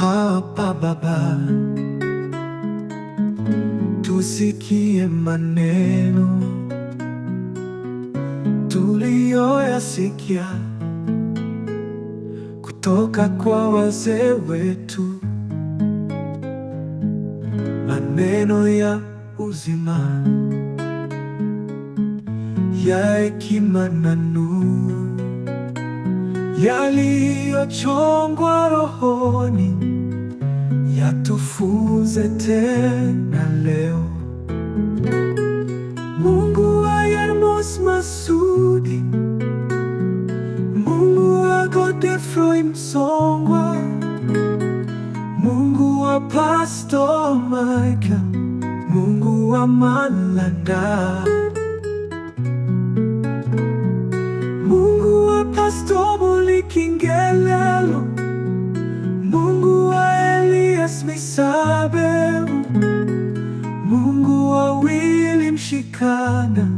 hapa Baba, tusikie maneno tuliyoyasikia kutoka kwa wazee wetu, maneno ya uzima, ya hekima na nuru, yaliyochongwa rohoni, yatufunze tena leo. Mungu wa Yermos Masudi, Mungu wa Godfrey Msongwa, Mungu wa Pastor Micah, Mungu wa Malanda, Mungu wa Pastor Mulikingelelo, Mungu wa Elias Misabe, Mungu wa Willy Mshikana,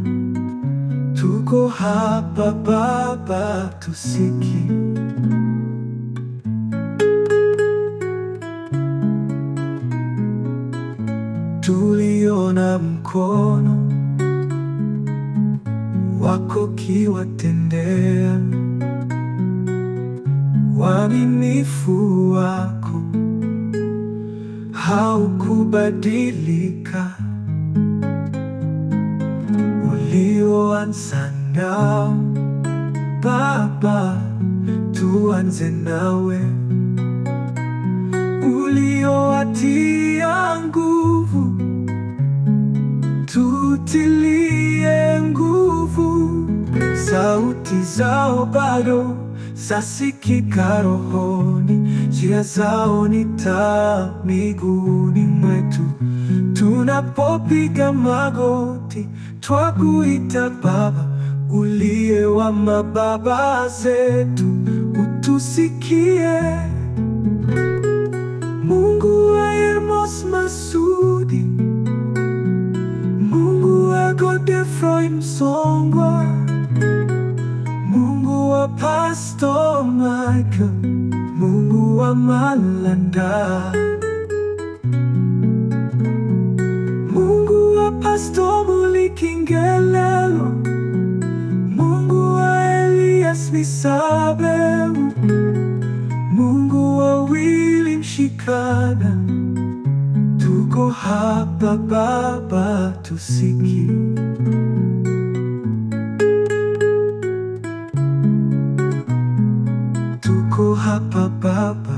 tuko hapa Baba, tusikie. Tuliona mkono wako kiwatendea, uaminifu wako haukubadilika, ulioanza nao Baba, tuanze nawe, uliowatia nguvu tutilie nguvu. Sauti zao bado zasikika rohoni, njia zao ni taa miguuni mwetu. Tunapopiga magoti twakuita Baba, uliye wa mababa zetu, utusikie. Mungu wa Yermos Masudi, Mungu wa Godfrey Msongwa, Mungu wa Pastor Micah, Mungu wa Malanda, Mungu wa Pastor Mulikingelelo, Mungu wa Elias Misabe, Mungu wa Willy Mshikana, tuko hapa Baba, tusikie. Tuko hapa Baba,